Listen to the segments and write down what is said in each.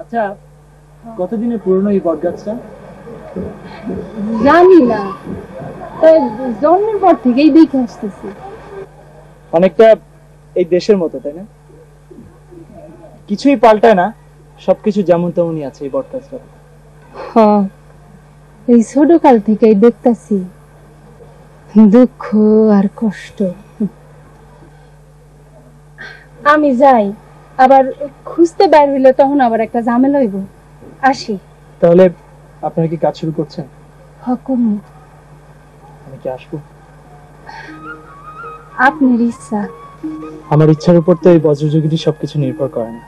আচ্ছা, কতদিনের পুরনো এই বট গাছটা? জানি না, জন্মের পর থেকেই দেখে আসতেছি। অনেকটা এই দেশের মতো, তাই না? কিছুই পাল্টায় না, সবকিছু যেমন তেমনই আছে এই বট গাছটা। হ্যাঁ, এই ছোট কাল থেকেই দেখতেছি দুঃখ আর কষ্ট। আমি যাই, আবার খুঁজতে বাইর হইলে তখন আবার একটা ঝামেলা হইব। আসি। তাহলে আপনারা কি কাজ শুরু করছেন? হকম, আমি কি আসবো? আপনার ইচ্ছা। আমার ইচ্ছার উপর তো এই বজ্রযোগীটি সবকিছু নির্ভর করে না।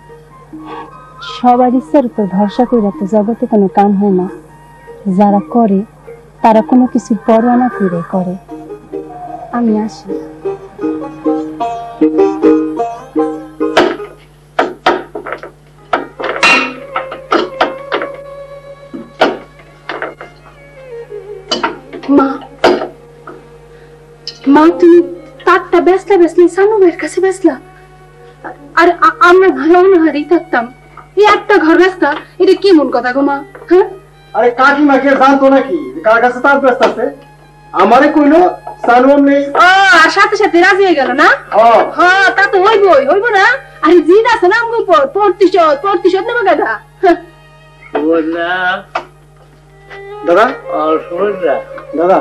সবার ইচ্ছার উপর ভরসা করে তো জগতে কোনো কাম হয় না। যারা করে তারা কোনো কিছু পরোয়া না করে করে। আমি আসি। মা, মা তুমি তারটা বেসলা বেসলি সানু ভাইয়ের কাছে বেসলা, আর আমরা ভালো হারেই থাকতাম। এই একটা ঘর বেসতা, এটা কি মন কথা গো মা? হ্যাঁ, আরে কাকিমাকে জানতো নাকি কার কাছে তার ব্যস্ত আছে? আমারে কইলো সানওয়ার নেই। ও, আর সাথে সাথে রাজি হয়ে গেল না? হ্যাঁ, তা তো হইব না। আরে জিদ আছে না আমগো উপর, প্রতিশোধ নেবে গাধা। দাদা, দাদা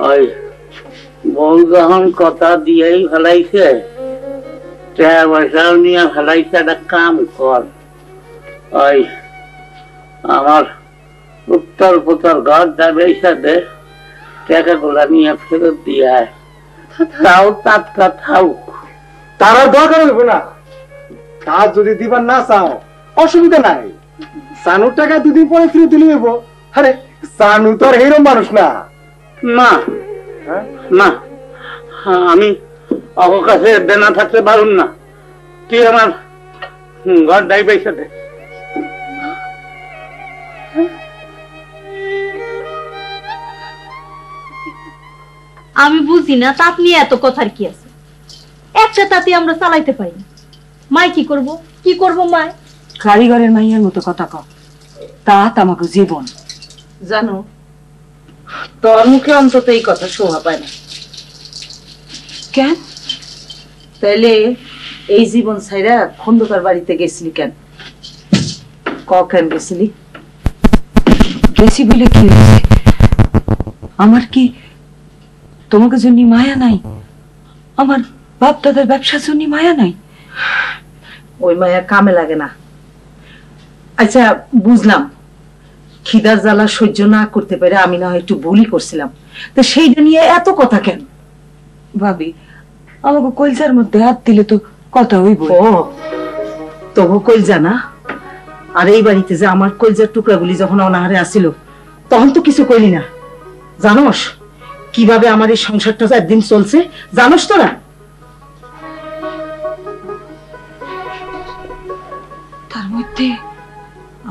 ওই বউ যখন কথা দিয়েই ফেলাইছে, টাকা পয়সাও নিয়ে ফেলাইছে, একটা কাম কর, ওই আমার উত্তর পুত্তর ঘর যাবে সাথে টাকাগুলা নিয়ে ফেরত দিয়ে তাও তাৎকা থাউক। তারা দরকার হইব না। তা যদি দিবার না চাও অসুবিধা নাই, সানুর টাকা দুদিন পরে ফিরে দিলে হইব। আরে সানু তো আর এরকম মানুষ না। না না, আমি অবকাশে দেনা থাকতে পারুন না। তুই আমার ঘর যাইবে সাথে। আমি বুঝি না তাপ নিয়ে এত কথার কি আছে। একটা তাতে আমরা চালাইতে পারি না। মাই কি করব মায়? কারিগরের মাইয়ার মতো কথা কও। তাত আমাকে জীবন। জানো, তোর মুখে অন্তত এই কথা শোভা পায় না। কেন? তাইলে এই জীবন ছাইরা খন্দকার বাড়িতে গেছিলি কেন? কেন গেছিলি? গেছি বলে কি হয়েছে? আমার কি তোমাকে জন্য মায়া নাই? আমার বাপ দাদার ব্যবসার জন্য মায়া নাই? ওই মায়া কামে লাগে না। আচ্ছা, বুঝলাম খিদার জ্বালা সহ্য না করতে পেরে আমি না হয় একটু ভুলই করছিলাম, তো সেইটা নিয়ে এত কথা কেন? ভাবি, আমাকে কলজার মধ্যে হাত দিলে তো কথা হইব। ও, তবু কলজা না? আর এই বাড়িতে যে আমার কলজার টুকরাগুলি যখন অনাহারে আসিল তখন তো কিছু কইলি না। জানোস কিভাবে আমার এই সংসারটা একদিন চলছে? জানোস তোরা? তার মধ্যে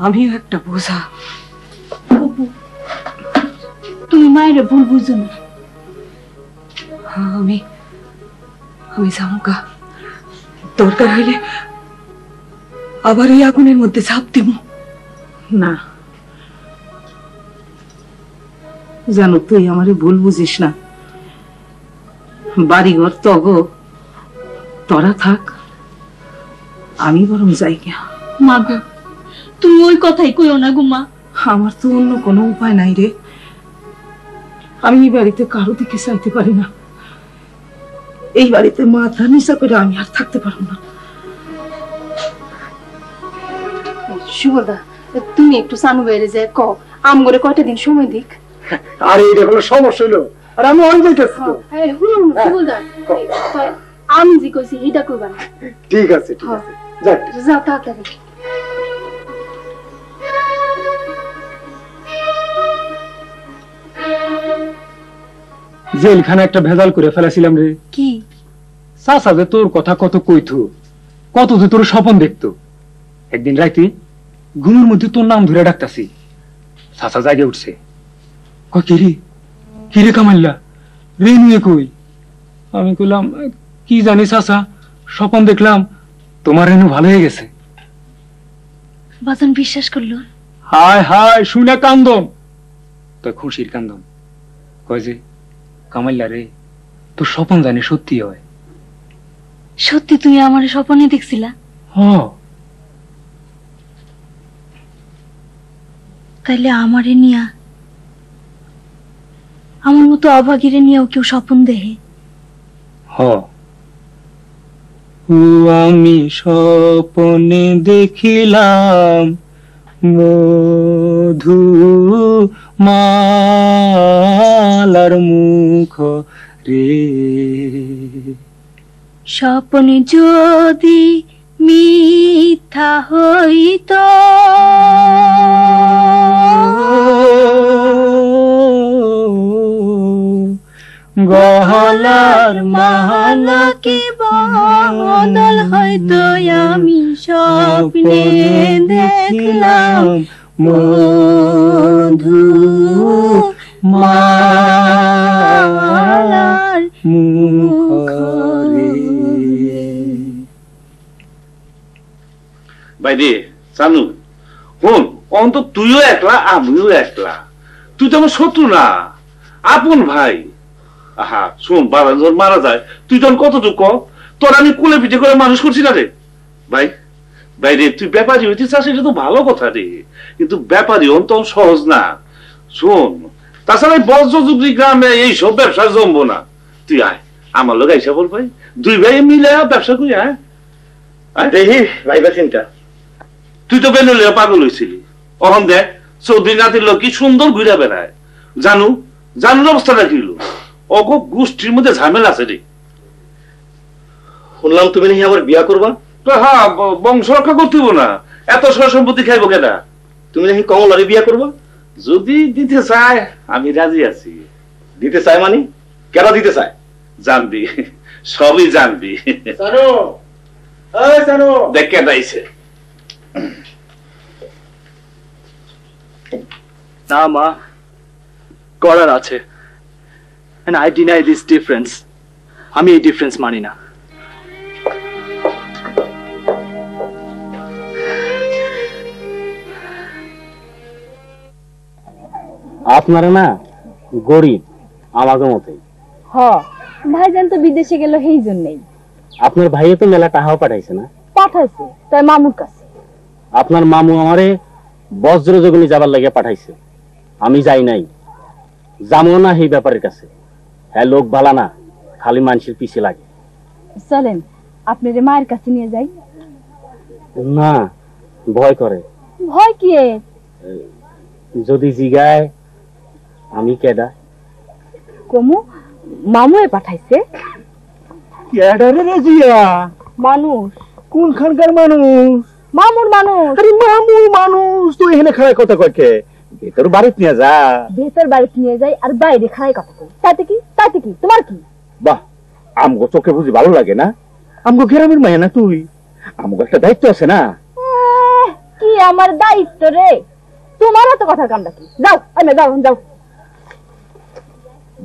আমিও একটা বোঝা। তুমি মায়ের ভুল বুঝো না। আমি যামুকা, দরকার হইলে আবার ওই আগুনের মধ্যে ঝাঁপ দিব। না, জানো তুই আমারে ভুল বুঝিস না। বাড়িঘর তগো, তোরা থাক, আমি বরং যাই গিয়া। মা গো, তুমি ওই কথাই কইও না গো মা। আমার তো অন্য কোনো উপায় নাই রে। আমি এই বাড়িতে কারো দিকে চাইতে পারি না। এই বাড়িতে মাথা নিচা করে আমি আর থাকতে পারবো না। সুবলদা, তুমি একটু সানু বাইরে যায় ক আমগরে কয়টা দিন সময় দিক। আরে এটা কোনো সমস্যা হইলো? আর আমি অনেক যাইতেছি তো। সুবলদা, আমি যে কইছি এটা কইবা না। ঠিক আছে, ঠিক আছে, যাক যাও তাড়াতাড়ি। জেলখানে একটা ভেজাল করে ফেলেছিলাম রে। কি? চাচা যে তোর কথা কত কইতো, কত যে তোর স্বপন দেখতো। একদিন রাইতে ঘুমের মধ্যে তোর নাম ধরে ডাকতাছি, চাচা জাগে উঠছে। কিরে কামাইল্লা, রেনুয়ে কই? আমি কইলাম কি জানি চাচা, স্বপন দেখলাম তোমার রেনু ভালো হয়ে গেছে। বাজান বিশ্বাস করলো? হায় হায় শুনে কান্দন, তো খুশির কান্দন। কয় যে কামাইলা রে, তোর স্বপ্ন জানি সত্যি হয়। সত্যি তুমি আমার স্বপ্নে দেখছিলা? তাইলে আমারে নিয়া, আমার মতো অভাগীরে নিয়েও কেউ স্বপ্ন দেখে? আমি স্বপ্নে দেখিলাম মধু মালার মুখ রে। স্বপ্নে যদি মিথ্যা হইত, গহলার মালা কি বদল হয়তো আমি স্বপ্নে দেখলাম মধু মালার মুখ রে। বাইরে জানু হন, অন্ত তুইও একলা আমিও একলা, তুই তো আমার শত্রু না, আপন ভাই। আহা শোন, বাবা যখন মারা যায় তুই তখন কতটুকু, তোর আমি কুলে পিঠে করে মানুষ করছি না রে ভাই। বাইরে তুই ব্যাপারী হইতে চাস, এটা তো ভালো কথা রে, কিন্তু ব্যাপারী হন তখন সহজ না। শোন, তাছাড়া বজ্রযুগী গ্রামে এইসব ব্যবসা জমবো না। তুই আয় আমার লোক আইসা বল ভাই, দুই ভাই মিলে ব্যবসা করি। হ্যাঁ দেখি ভাইবা চিন্তা, তুই তো বেনুলিয়া পাগল হয়েছিলি, অহন দেখ চৌধুরী নাতির লোক কি সুন্দর ঘুরে বেড়ায়। জানু জানুর অবস্থাটা কি হলো, অগ গোষ্ঠীর মধ্যে ঝামেলা আছে রে। শুনলাম তুমি নাকি আবার বিয়া করবা? তো হ্যাঁ, বংশ রক্ষা করতে হবো না, এত সয় সম্পত্তি খাইবো কেনা। তুমি নাকি কমলারে বিয়া করবা? যদি দিতে চায় আমি রাজি আছি। দিতে চায় মানে? কেন দিতে চায়? জানবি, সবই জানবি। দেখ কেন আইছে। না মা, করার আছে। And I deny this difference. আমি এই ডিফারেন্স মানি না। আপনারা না গরিব আমাদের মতোই। ভাইজান তো বিদেশে গেল সেই জন্যই। আপনার ভাইয়ে তো মেলা টাকাও পাঠাইছে না? পাঠাইছে, তাই মামুর কাছে। আপনার মামু আমারে বজ্রযোগিনী যাবার লাগে পাঠাইছে, আমি যাই নাই, যাবো না এই ব্যাপারের কাছে। হ্যাঁ, লোক ভালা না, খালি মানুষের পিছে লাগে। চলেন আপনার মায়ের কাছে নিয়ে যাই। না, ভয় করে। ভয় কি? যদি জিগায় আমি কেডা? কমু মামুয়ে পাঠাইছে। কেডারে রে জিয়া? মানুষ। কোনখানকার মানুষ? মামুর মানুষ। আরে মামুর মানুষ, তুই এখানে খায় কথা কয় কে? ভেতর বাড়িতে নিয়ে যা। ভেতর বাড়িতে নিয়ে যাই আর বাইরে খায় কথা কই। তাতে কি তোমার কি? বাহ, আমগো চোখে বুঝি ভালো লাগে না? আমগো গ্রামের মায়া না তুই, আমগো একটা দায়িত্ব আছে না? কি আমার দায়িত্ব রে? তোমারও তো কথার কামটা কি? যাও আমি যাও যাও।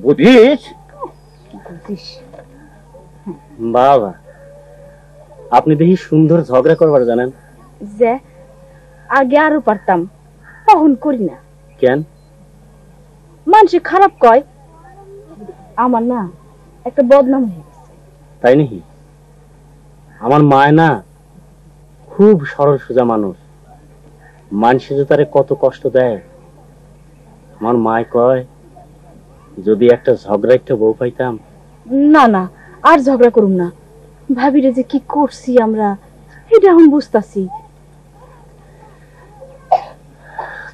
বুঝিস? বাবা, আপনি দেখি সুন্দর ঝগড়া করবার জানেন। যে আগে আরো পারতাম, তখন করি না। কেন? মানুষ খারাপ কয়, আমার না একটা বদনাম হয়ে গেছে। তাই নাকি? আমার মায় না খুব সরল সোজা মানুষ, মানুষে যে তারে কত কষ্ট দেয়। আমার মায় কয়, যদি একটা ঝগড়া একটা বউ পাইতাম। না না, আর ঝগড়া করুম না। ভাবিরে যে কি করছি আমরা, এটা এখন বুঝতাছি।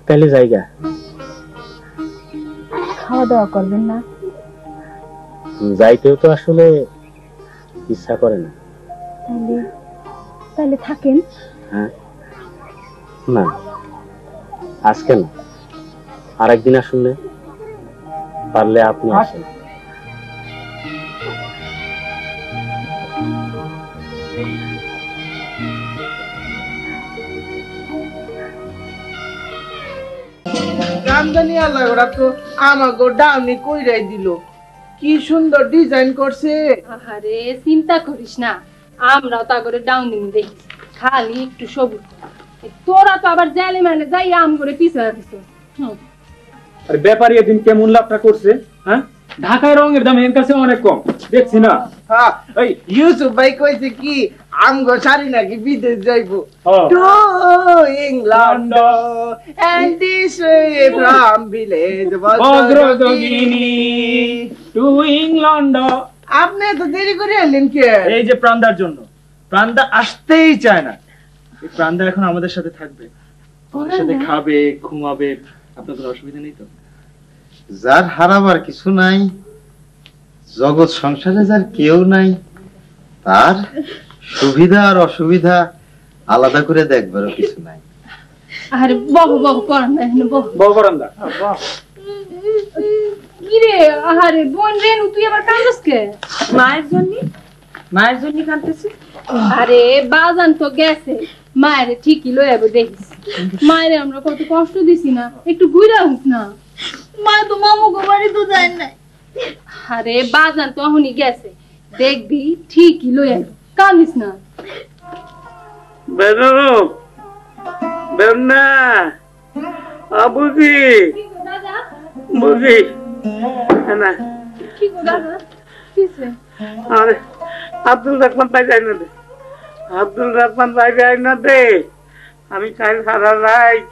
তাহলে জায়গা খাওয়া দাওয়া করবেন না? যাইতেও তো আসলে ইচ্ছা করে না। তাহলে থাকেন। হ্যাঁ, না আজকে না, আরেকদিন আসলে পারলে আপনি আসেন। রামদানি আল্লাহ, ওরা তো আমাকে ডাউনি কইরাই দিল। কি সুন্দর ডিজাইন করছে। আরে চিন্তা করিস না, আমরাও তা করে ডাউনিং দেখি, খালি একটু সবুজ। তোরা তো আবার জেলে মানে যাই আম করে পিছায় দিছো। আরে ব্যাপারী এদিন কেমন লাভটা করছে? হ্যাঁ, ঢাকায় রঙের দাম এর কাছে অনেক কম, দেখছি না? হ্যাঁ, ওই ইউসুফ ভাই কইছে কি আমগো শাড়ি নাকি বিদেশ যাইবো, to England and this way from village Bajrayogini to England. আপনি তো দেরি করে এলেন কে? এই যে প্রাণদার জন্য, প্রাণদা আসতেই চায় না। এই প্রাণদা এখন আমাদের সাথে থাকবে, আমাদের সাথে খাবে, ঘুমাবে, আপনার কোনো অসুবিধা নেই তো? যার হারাবার কিছু নাই, জগৎ সংসারে যার কেউ নাই, তার সুবিধা আর অসুবিধা আলাদা করে দেখবারও কিছু নাই। আরে বাবু বাবু করান না, বউ বারান্দা। কি রে? আরে বোন রেনু, তুই আবার কাঁদছিস কে? মায়ের জন্য, মায়ের জন্য কাঁদতেছি। আরে বাজান তো গেছে, মায়ের ঠিকই লয়ে যাবো, দেখিস। মায়ের আমরা কত কষ্ট দিছি না, একটু ঘুরে আস না। মা তো মামু গো বাড়ি তো যায় না। আরে বাজান তো এখনই গেছে, দেখবি ঠিকই লয়ে যাবো, কাঁদিস না। বেরো বেরনা বুঝি বুঝি না। কি গো দাদা, কিসে? আরে আব্দুল রহমান ভাই যাই না দে, আব্দুল রহমান ভাই যাই না দে। আমি কাল সারা রাত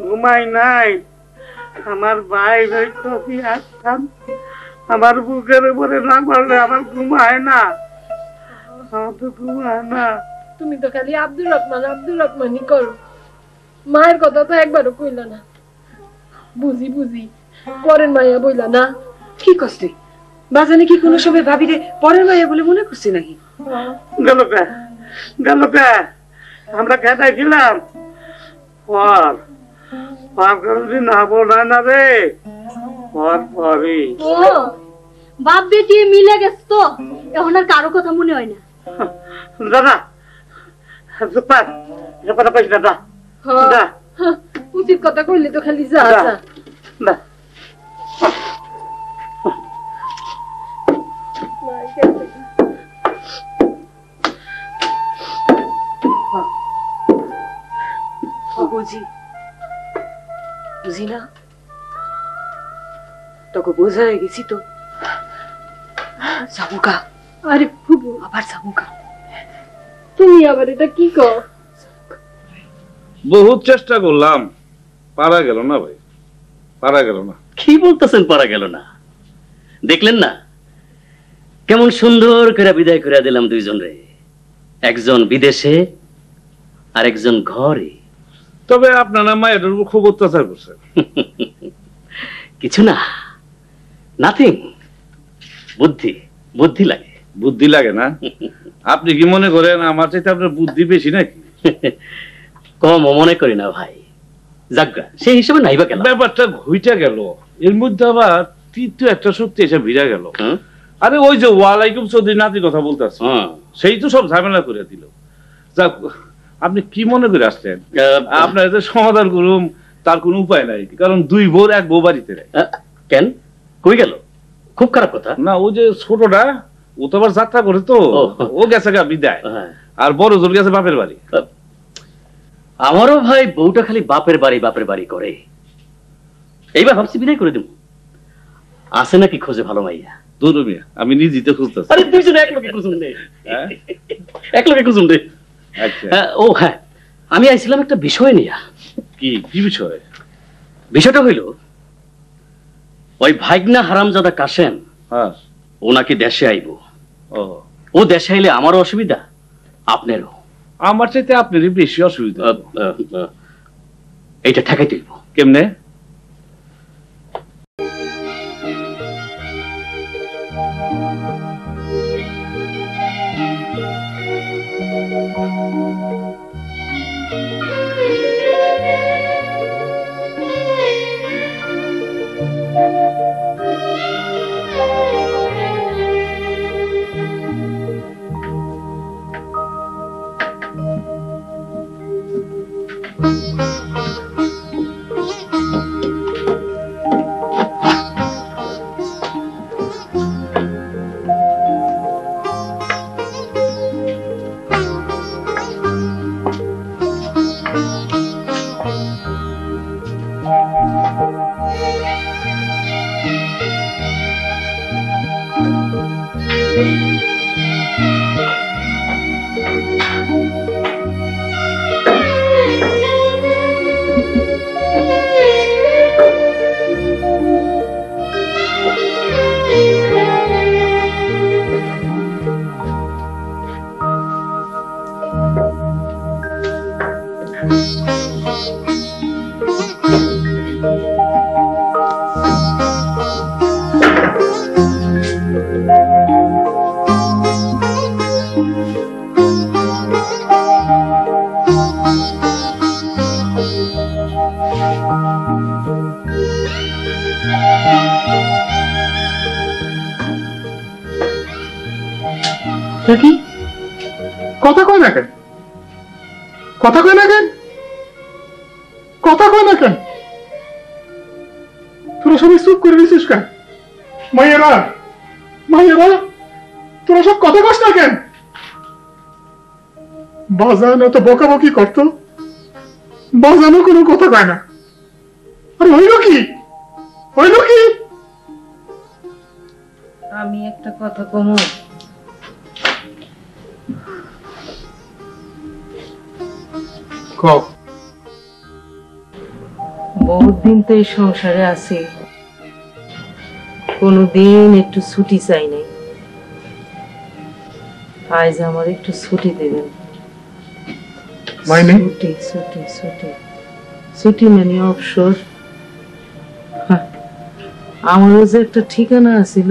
ঘুমাই নাই। আমার ভাই হয়তো আসতাম, আমার বুকের উপরে না পড়লে আমার ঘুমায় না, আমার তো ঘুমায় না। তুমি তো খালি আব্দুর রহমানই করো, মায়ের কথা তো একবারও কইলা না। বুঝি বুঝি পরের মাইয়া বইলা না। কি কষ্টে বাজানে কি কোনো সময় ভাবিরে পরের মাইয়া বলে মনে করছি নাকি? গেল কে গেল কে? আমরা খেতাই ছিলাম পর কোনদিন হবো না রে, পর পরই। ও বাপ বেটি মিলে গেছে তো, এখন আর কারো কথা মনে হয় না। দাদা সুপার কথা পাইছি দাদা, উচিত কথা কইলে তো খালি যা যা। বুঝি বুঝি না, তোকে বোঝা হয়ে গেছি তো। যাবুকা। আরে ফুবু, আবার যাবুকা? তুমি আবার এটা কি কর? বহুত চেষ্টা করলাম, পারা গেল না ভাই, পারা গেল না। কি বলতেছেন পারা গেল না? দেখলেন না কেমন সুন্দর করে বিদায় করে দিলাম দুইজন রে, একজন বিদেশে আর একজন ঘরে। তবে আপনারা মায়ের উপর খুব অত্যাচার করছেন। কিছু না, নাথিং। বুদ্ধি বুদ্ধি লাগে। বুদ্ধি লাগে না? আপনি কি মনে করেন আমার চাইতে আপনার বুদ্ধি বেশি নাকি? কম মনে করি না ভাই, যাজ্ঞা সেই হিসেবে নাইবা কেন? ব্যাপারটা ঘুইটা গেল, এর মধ্যে আবার তৃতীয় একটা শক্তি এসে ভিড়া গেল। আরে ওই যে ওয়ালাইকুম চৌধুরী নাতির কথা বলতেছে, সেই তো সব ঝামেলা করে দিল। যাক, আপনি কি মনে করে আসছেন? আপনার যে সমাধান করুম তার কোন উপায় নাই, কারণ দুই বউ এক বউ বাড়িতে নেই। কেন কই গেল? খুব খারাপ কথা না। ও যে ছোটটা, ও তো আবার যাত্রা করে তো, ও গেছে গা বিদায়, আর বড় জোর গেছে বাপের বাড়ি। আমারও ভাই বউটা খালি বাপের বাড়ি করে। এইবার ভাবছি বিদায় করে দেব। আছে নাকি খোঁজে ভালো মাইয়া? দূর মিয়া, আমি নিজেই তো খুঁজতেছি। আরে দুইজনে এক লোকে খুঁজুন রে, এক লোকে খুঁজুন রে। ও হ্যাঁ, আমি আইছিলাম একটা বিষয় নিয়ে। কি বিষয়? বিষয়টা হইল ওই ভাইগনা হারামজাদা কাশেম, ও নাকি দেশে আইব। ও দেশে আইলে আমারও অসুবিধা, আপনারও। আমার চাইতে আপনারই বেশি অসুবিধা। এইটা ঠেকাই তুলব কেমনে? কি কথা কয় না কেন? কথা কয় না কেন? কথা কয় না কেন? তোরা সবাই চুপ করে দিছিস কেন? মাইয়েরা মাইয়েরা তোরা সব কথা কস না কেন? বাজানো তো বকাবকি করতো, বাজানো কোনো কথা কয় না। আরে হইল কি? হইল কি? আমি একটা কথা কমো, বহুত দিন তো এই সংসারে আছি, কোনদিন একটু ছুটি চাই নাই। আজ আমার একটু ছুটি দেবেন। ছুটি ছুটি ছুটি ছুটি মানে অবসর। আমারও যে একটা ঠিকানা আছিল,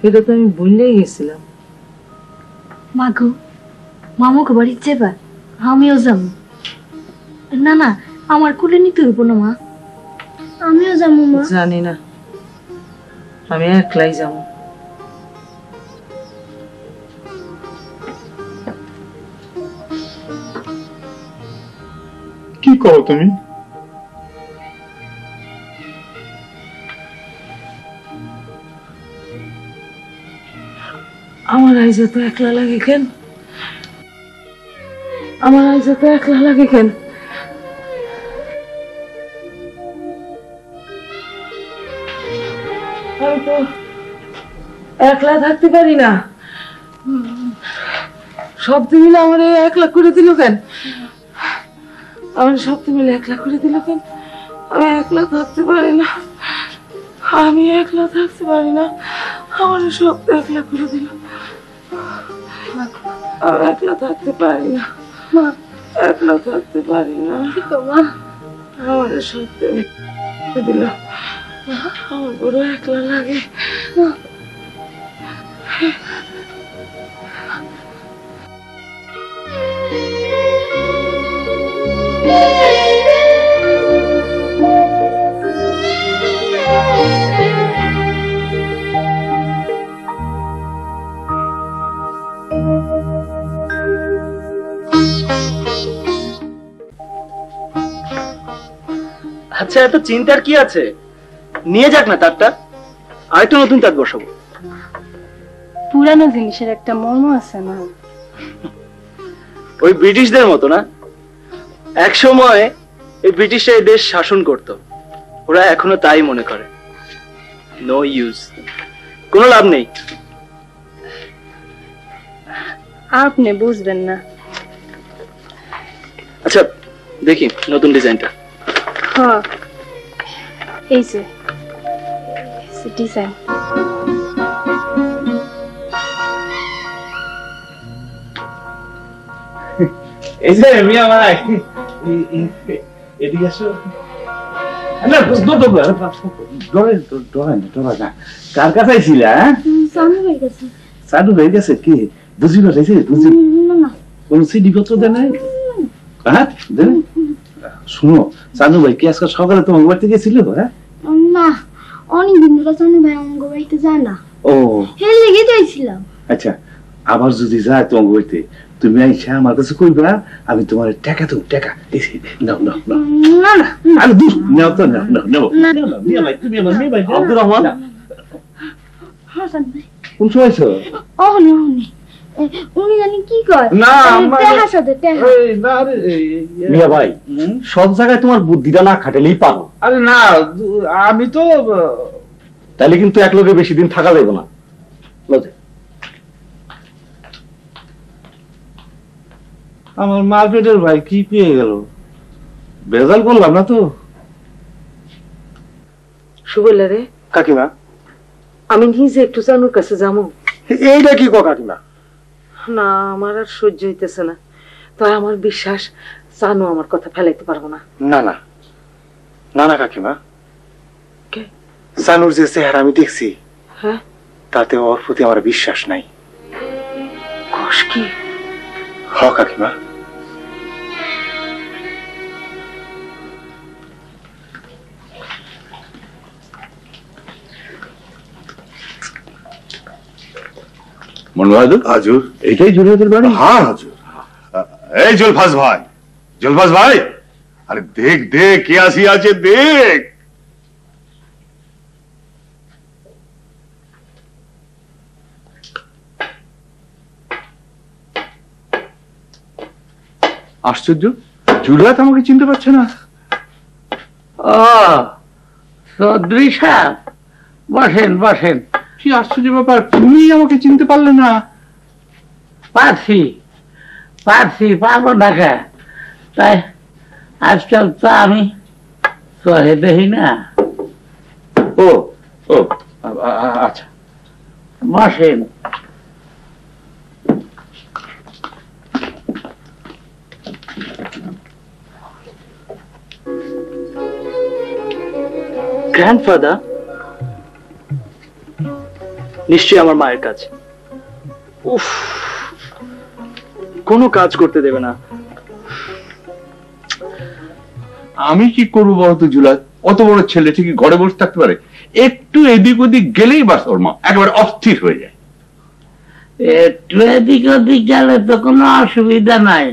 এটা তো আমি ভুলেই গেছিলাম। মাগো, মামাকে বাড়ির যাবা? আমিও যাব। না না, আমার কোলে নিতে হইব না মা, আমিও যাবো মা। জানি না, আমি একলাই যাবো। কি করো তুমি? আমার আইজ তো একলা লাগে কেন? আমার আইজ তো একলা লাগে কেন? আমি তো একলা থাকতে পারি না। শব্দ মিলে আমার একলা করে দিল কেন? আমার শব্দ মিলে একলা করে দিল কেন? আমি একলা থাকতে পারি না, আমি একলা থাকতে পারি না। আমার শব্দ একলা করে দিল, আমি একলা থাকতে পারি না, একলা থাকতে পারি না। আমার শব্দ দিল, আমার বড় একলা লাগে। আচ্ছা, এত চিন্তার কি আছে? নিয়ে যাক না তারটা, আরেকটা নতুন তাঁত বসাবো। পুরানো জিনিসের একটা মর্ম আছে না? ওই ব্রিটিশদের মতো না, এক সময় এই ব্রিটিশরা এই দেশ শাসন করত, ওরা এখনো তাই মনে করে। নো ইউজ, কোনো লাভ নেই। আপনি বুঝবেন না। আচ্ছা দেখি নতুন ডিজাইনটা। হ্যাঁ, এই যে ডিজাইন। এই যে মিয়া ভাই, এদিকে আসো। না ডরে না, কার কাছে ছিলা? সাধু ভাই গেছে। কি বুঝি পাঠাইছে? বুঝি কোন সিডি পত্র দেয় নাই? হ্যাঁ দেন। শুনো, সাধু ভাই কি আজকে সকালে তোমার বাড়িতে গেছিল? হ্যাঁ না, অনেকদিন ধরে সানু ভাই আমার বাড়িতে যায় না। ও হেল লেগে যাইছিলাম। আচ্ছা, আবার যদি যায় তোমার বাড়িতে, তুমি আইসা আমার কাছে কইবা, আমি তোমার টাকা দেবো। টাকা নাও নাও নাও। না না, আরে দূর নাও তো, নাও নাও নাও। মিয়া ভাই, তুমি আমার মেয়ে ভাই। আব্দুর রহমান, হাসান ভাই কোন সময় আইছো? ওহনি ওহনি উনি জানি কি কয়? না টেহা সাথে টেহা। এই না রে, মিয়া ভাই, সব জায়গায় তোমার বুদ্ধিটা না খাটালেই পারো। আরে না, আমি তো তাহলে কিন্তু এক লোকে বেশি দিন থাকা যাবে না। আমার মার্কেটের ভাই কি পেয়ে গেল, বেজাল করলাম না তো? সুবলা রে, কাকিমা, আমি নিজে একটু জানুর কাছে যাবো। এইটা কি কো কাকিমা? না, আমার আর সহ্য হইতেছে না। তাই আমার বিশ্বাস জানু আমার কথা ফেলাইতে পারবো না। না না না না কাকিমা, সানুর যে চেহারা আমি দেখছি, হ্যাঁ, তাতে ওর প্রতি আমার বিশ্বাস নাই। কস কি? হ কাকিমা। হাজুর, এটাই জুনিয়রদের বাড়ি? হ্যাঁ হাজুর। এই জলফাজ ভাই, জলফাজ ভাই, আরে দেখ দেখ কে আসি আছে, দেখ। আশ্চর্য, জুলিয়াত আমাকে চিনতে পারছে না। ও চৌধুরী সাহেব, বসেন বসেন। কি আশ্চর্য ব্যাপার, তুমি আমাকে চিনতে পারলে না? পারছি পারছি, পারবো না কে? তাই আজকাল তো আমি চোখে দেখি না। ও ও আচ্ছা, বসেন। গ্র্যান্ডফাদার নিশ্চয়ই আমার মায়ের কাজ। উফ, কোনো কাজ করতে দেবে না। আমি কি করবো বলতো জুলিয়াত? অত বড় ছেলে ঠিকই ঘরে বসে থাকতে পারে? একটু এদিক ওদিক গেলেই বাস ওর মা একবার অস্থির হয়ে যায়। একটু এদিক ওদিক গেলে তো কোনো অসুবিধা নাই।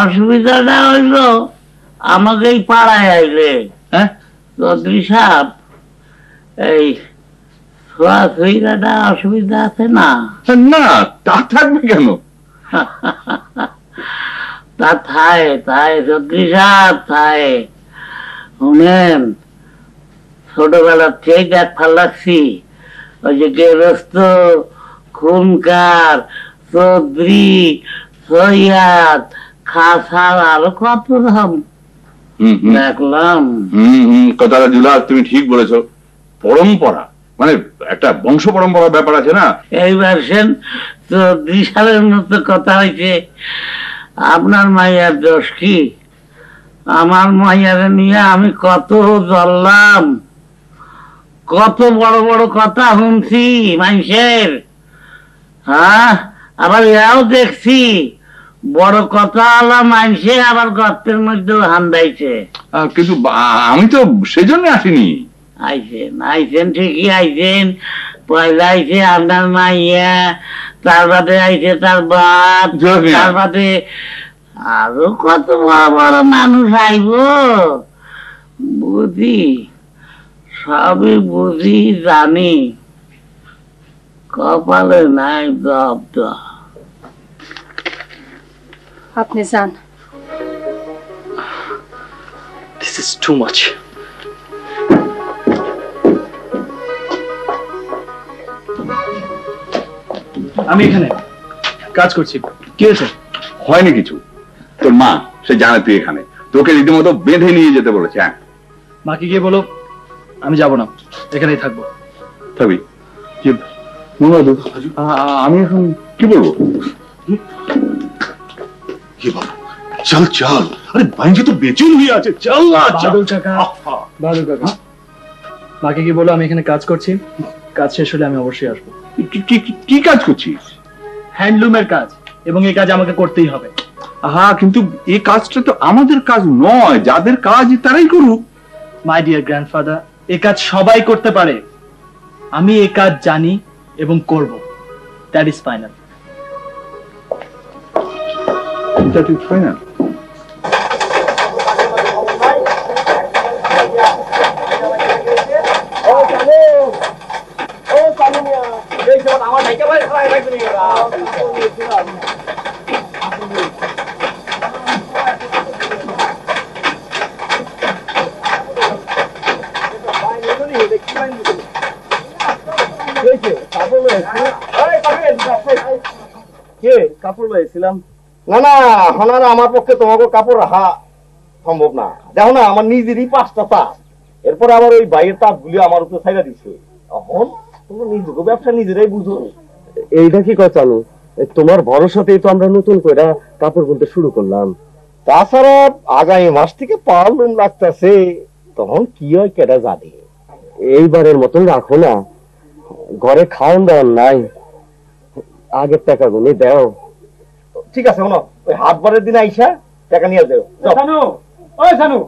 অসুবিধাটা হইলো আমাকে এই পাড়ায় আইলে। হ্যাঁ চৌধুরী সাহেব, এই ছোঁয়াছুঁইটা অসুবিধা আছে না? না, তা থাকবে কেন? তা থায় থায় চৌধুরী সাহেব, থায়। শুনেন, ছোটবেলার থেকে দেখ ভাল লাগছি, ওই যে গেরস্ত, খুনকার, চৌধুরী, সৈয়াদ, খাসার, আরো কত রকম দেখলাম। কথাটা জুলিয়াত তুমি ঠিক বলেছো। পরম্পরা মানে একটা বংশ পরম্পরা ব্যাপার আছে না। এইবার সেন চৌধুরী সাহেবের মতো কথা হয়েছে। আপনার মাইয়ার দোষ কি? আমার মাইয়ারে নিয়ে আমি কত জ্বললাম, কত বড় বড় কথা শুনছি মানুষের। হ্যাঁ, আবার এও দেখছি বড় কথা হলো মানুষে আবার গর্তের মধ্যেও হান্দাইছে। কিন্তু আমি তো সেজন্য আসিনি। আইছেন আইছেন, ঠিকই আইছেন। পয়লা আইছে আপনার মাইয়া, তার বাদে আইছে তার বাপ, তার বাদে আরো কত বড় বড় মানুষ আইব। বুঝি, সবই বুঝি, জানি, কপালে নাই জব্দ। আপনি যান। This is too much. আমি এখানে কাজ করছি। কি হয়েছে? হয়নি কিছু। তোর মা সে জানে তুই এখানে, তোকে রীতিমতো বেঁধে নিয়ে যেতে বলেছে। হ্যাঁ, মাকে গিয়ে বলো আমি যাব না, এখানেই থাকবো। থাকবি? আমি এখন কি বলবো? কি বল? চল চল, আরে বাইঞ্জি তো বেচেন হয়ে আছে, চল না। বাদল কাকা, বাদল কাকা, মাকে গিয়ে বলো আমি এখানে কাজ করছি, কাজ শেষ হলে আমি অবশ্যই আসবো। কি কাজ করছিস? হ্যান্ডলুমের কাজ, এবং এই কাজ আমাকে করতেই হবে। হ্যাঁ, কিন্তু এই কাজটা তো আমাদের কাজ নয়, যাদের কাজ তারাই করুক। মাই ডিয়ার গ্র্যান্ডফাদার, এই কাজ সবাই করতে পারে। আমি এই কাজ জানি এবং করব। That is final. That is final. তারপর কে কাপড় লইছিলাম? না না হনার আমার পক্ষে তোমাকে কাপড় রাখা সম্ভব না। দেখো না আমার নিজেরই 5টা তাঁত, এরপরে আবার ওই বাইরের তাঁতগুলি আমার উপরে ছাইড়া দিচ্ছে। এখন তোমরা নিজেকে ব্যবসা নিজেরাই বুঝো। এইটা কি কথা চালু? তোমার ভরসাতেই তো আমরা নতুন করে কাপড় বুনতে শুরু করলাম। তাছাড়া আগামী মাস থেকে পাওয়ার লোন লাগতেছে, তখন কি হয় কেটা জানে। এইবারের মতন রাখো না, ঘরে খাওয়ান দাওয়ান নাই, আগের টাকা গুলি দাও। ঠিক আছে শোনো, ওই হাটবারের দিন আইসা টাকা নিয়ে যাও। শানু, ওই শানু,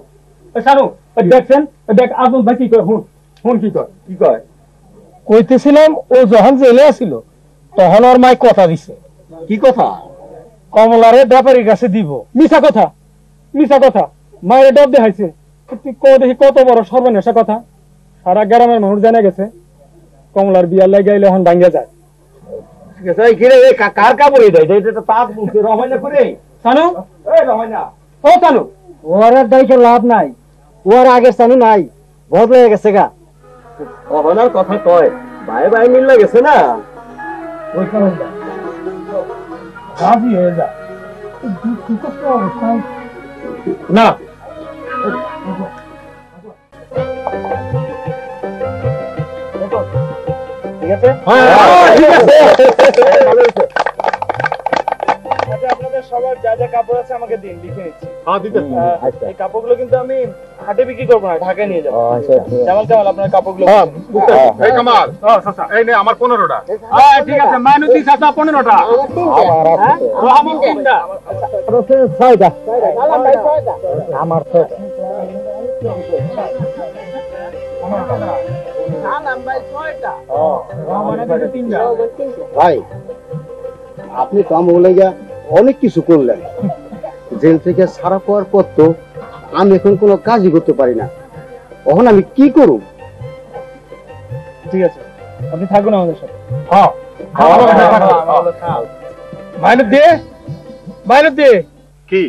ওই শানু, ওই দেখছেন, ওই দেখ আজম ভাই কি কয়, হুন কি কয়? কি কয়? কইতেছিলাম ও যখন জেলে আছিল তখন ওর মাই কথা দিছে। কি কথা? কমলারে ব্যাপারীর কাছে দিব। মিছা কথা, মিছা কথা, মায়ের ডব দেখাইছে। দেখি কত বড় সর্বনেশা কথা, সারা গ্রামের মানুষ জানা গেছে কমলার বিয়ার লাগাইলে এখন ভাঙ্গা যায়। ঠিক আছে, এই ঘিরে কার কাপড় এটা? এটা তাঁত বুনছে রমাইনা করে। শানু, এই রমাইনা, ও শানু, ওর আর দায়িত্ব লাভ নাই, ওর আগের শানু নাই, বদলে গেছে গা। অহনার কথা কয় ভাই ভাই মিল্লা গেছে না, ওই কারণে রাজি হয়ে যা। না ঠিক আছে? ঠিক আছে। আপনাদের সবার যা যা কাপড় আছে আমাকে দিন, লিখে নিচ্ছি। এই কাপড়গুলো কিন্তু আমি হাটে বিক্রি করবো না, ঢাকায় নিয়ে যাবো। জামাল জামাল আপনার কাপড়গুলো। এই কামাল, এই নে আমার 15টা। ঠিক আছে, মাইনুদ্দিন চাচা 15টা, রহমান 3টা, 6টা, আমার 6টা। ভাই আপনি তো আমার লেগে অনেক কিছু করলেন, জেল থেকে ছাড়া পাওয়ার পর তো আমি এখন কোনো কাজই করতে পারি না, এখন আমি কি করব? ঠিক আছে, আপনি থাকুন আমাদের সাথে। মাইনুদ্দিন কি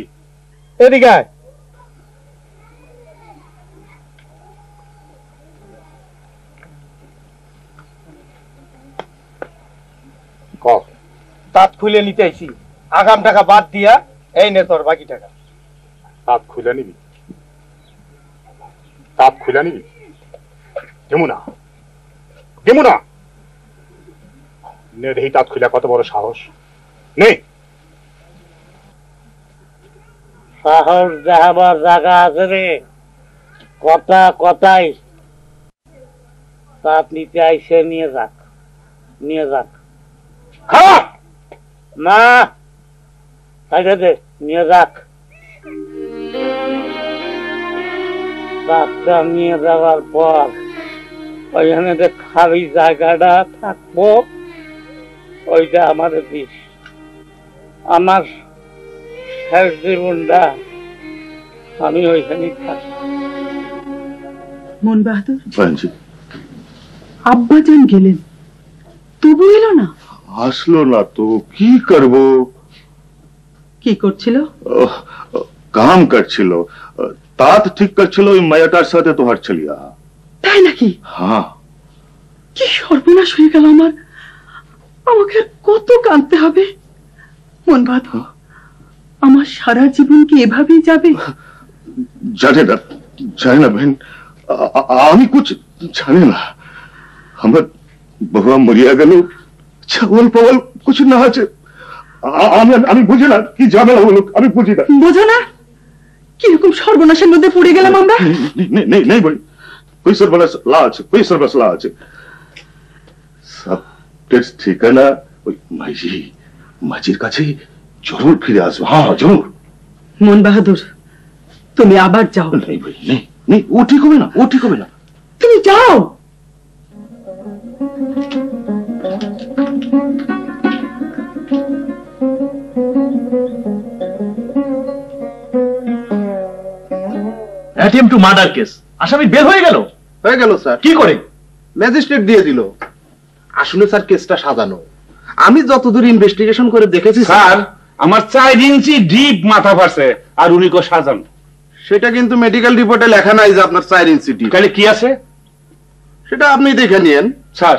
এদিকে আয়। তাঁত খুলে নিতে আইছি, আগাম টাকা বাদ দিয়া এই নে তোর বাকি টাকা। তাঁত খুলে নিবি? তাঁত খুলে নিবি? দেবো না, দেবো না। নে দেখি তাঁত খুলে কত বড় সাহস। নে সাহস দেখাবার জায়গা আছে রে, কথা কথাই তাঁত নিতে আইসে নিয়ে যাক, নিয়ে যাক। না সাইডে দে, নিয়ে যাক। তাঁতটা নিয়ে যাওয়ার পর ওইখানে যে খালি জায়গাটা থাকবো, ওইটা আমার বিষ। আমার শেষ জীবনটা আমি ওইখানেই থাকি। মন বাহাদুর, আব্বাজান গেলেন, তবু এলো না? আসলো না তো কি করব? কি করছিল? কাম করছিল, তাঁত ঠিক করছিল ওই মায়াটার সাথে তোমার চলিয়া। তাই নাকি? হ্যাঁ। কি সর্বনাশ হয়ে গেল আমার, আমাকে কত কাঁদতে হবে। মন বাহাদুর, আমার সারা জীবন কি এভাবেই যাবে? জানে না, জানে না বহন, আমি কুছ জানে না। আমার বাবা মরিয়া গেল, চাওয়াল পাওয়াল কুছ না আছে, আমি বুঝি না কি ঝামেলা হলো, আমি বুঝি না। বোঝো না কিরকম সর্বনাশের মধ্যে পড়ে গেলাম আমরা? নেই ভাই, कोई सरबलस ला আছে, कोई सरबलस ला আছে। সব টেস্ট ঠিকানা ওই মাঝির কাছে জরুর ফিরে আসবো। হ্যাঁ জরুর। মন বাহাদুর, তুমি আবার যাও। নেই ভাই, নেই, ও ঠিক হবে না, ও ঠিক হবে না। তুমি যাও। অ্যাটেম্প টু মার্ডার কেস, আসামি বের হয়ে গেল। হয়ে গেল স্যার। কি করে? ম্যাজিস্ট্রেট দিয়ে দিল। আসলে স্যার কেসটা সাজানো, আমি যতদূর ইনভেস্টিগেশন করে দেখেছি স্যার, আমার 4 ইঞ্চি ডিপ মাথা ফাটছে আর উনি কো সাজানো। সেটা কিন্তু মেডিকেল রিপোর্টে লেখা নাই যে আপনার 4 ইঞ্চি ডিপ। তাহলে কি আছে? সেটা আপনি দেখে নিয়েন। স্যার,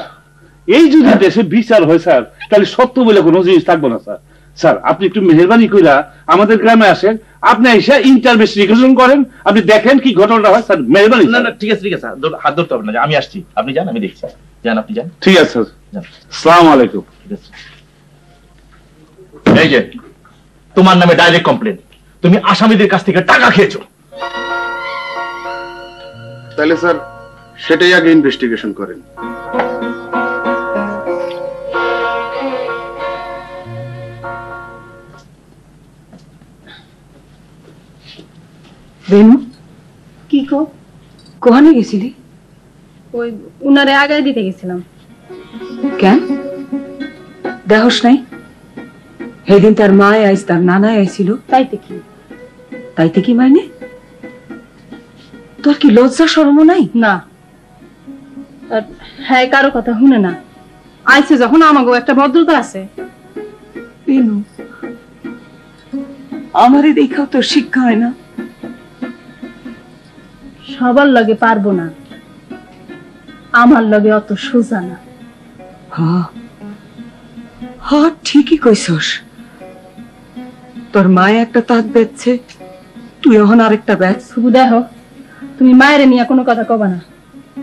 এই যদি দেশে বিচার হয় স্যার, তাহলে সত্য বলে কোনো জিনিস থাকবো না স্যার। স্যার আপনি একটু মেহেরবানি কইরা আমাদের গ্রামে আসেন, আপনি এসে ইন্টারভেস্টিগেশন করেন, আপনি দেখেন কি ঘটনাটা হয় স্যার, মেহেরবানি। না না ঠিক আছে হাত ধরতে হবে না, আমি আসছি, আপনি যান, আমি দেখছি। যান আপনি যান। ঠিক আছে স্যার, আসসালামু আলাইকুম। এই যে তোমার নামে ডাইরেক্ট কমপ্লেন, তুমি আসামিদের কাছ থেকে টাকা খেয়েছো। তাহলে স্যার সেটাই আগে ইনভেস্টিগেশন করেন। বেনু কি কো? কোহানে গেছিলি? ওই উনারে আগায় দিতে গেছিলাম। কেন দেহস নাই? সেদিন তার মায় আইস, তার নানায় আইছিল। তাইতে কি? তাইতে কি মানে? তোর কি লজ্জা শরম নাই? না, আর হ্যাঁ কারো কথা শুনে না। আইছে যখন আমাগো একটা ভদ্রতা আছে। বেনু আমারে দেখাও তোর শিক্ষা হয় না? সবার লগে পারবো না, আমার লগে অত সোজা না। হ্যাঁ ঠিকই কইছস। তোর মায়ে একটা তাঁত বেচছে, তুই এখন আরেকটা বেচ। শুধু দেখো, তুমি মায়ের নিয়ে কোনো কথা কবা না।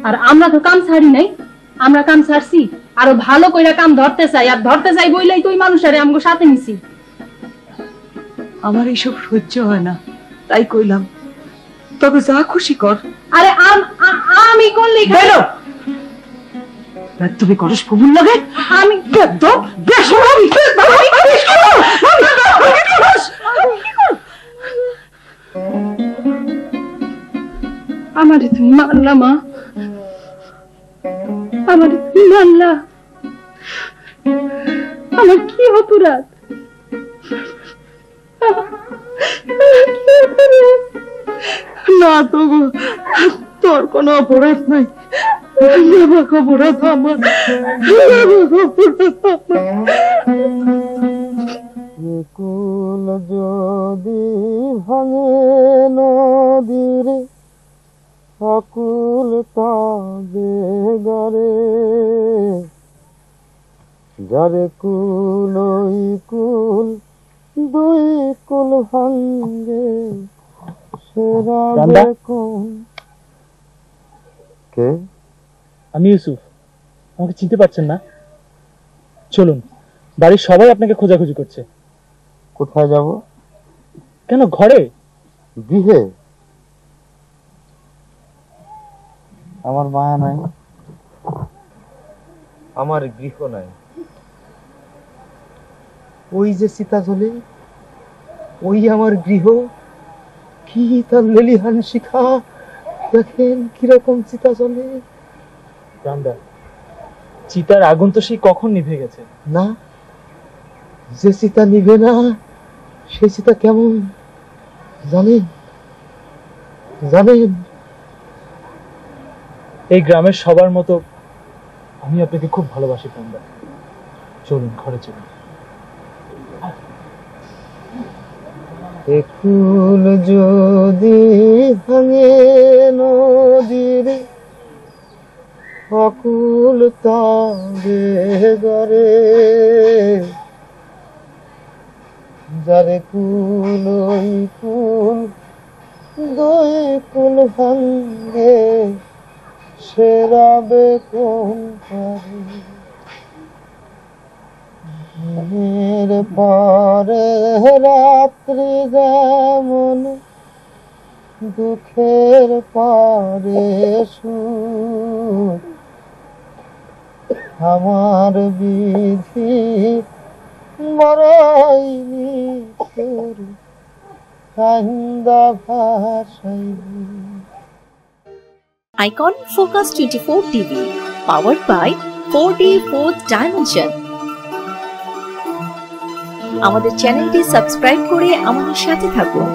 আর আমরা তো কাম ছাড়ি নাই, আমরা কাম ছাড়ছি, আরো ভালো কইরা কাম ধরতে চাই। আর ধরতে চাই বইলেই তুই মানুষের আমগো সাথে নিছি। আমার এইসব সহ্য হয় না, তাই কইলাম। তবে যা খুশি কর। আরে আমি করলি বেরো। তুমি করস প্রভুর লাগে? আমি আমারে তুমি মানলা মা, আমারে তুমি মানলা। আমার কি অপরাধ? না তো গো, তোর কোনো অপরাধ নাই। অপরাধ আমার, কুল যদি ভাঙে নদীর অকুল তবে গরে, যারে কুল ওই কুল দুই কুল ভাঙ্গে সেরা কোন। কে? আমি ইউসুফ। আমাকে চিনতে পারছেন না? চলুন, বাড়ির সবাই আপনাকে খোঁজাখুঁজি করছে। কোথায় যাব? কেন, ঘরে। গৃহে? আমার মায়া নাই, আমার গৃহ নাই। ওই যে সীতা জ্বলে, ওই আমার গৃহ। কি তার লেলিহান শিখা, দেখেন কিরকম চিতা জ্বলে। রান্দা, চিতার আগুন তো সেই কখন নিভে গেছে। না, যে চিতা নিভে না সে চিতা কেমন জানেন? জানেন, এই গ্রামের সবার মতো আমি আপনাকে খুব ভালোবাসি রান্দা। চলুন ঘরে চলুন। ফুল যদি ভাঙে নদীর অকুল তবে গরে, যারে কুল ওই কুল দুই কুল ভাঙ্গে সেরাবে কোন পারে। দিনের পরে রাত্রি যেমন দুঃখের পরে সুখ, আমার বিধি মরাই নিঠুর কান্দা ভাসাইবি। Icon Focus 24 TV, powered by 4D Fourth Dimension. আমাদের চ্যানেলটি সাবস্ক্রাইব করে আমাদের সাথে থাকুন।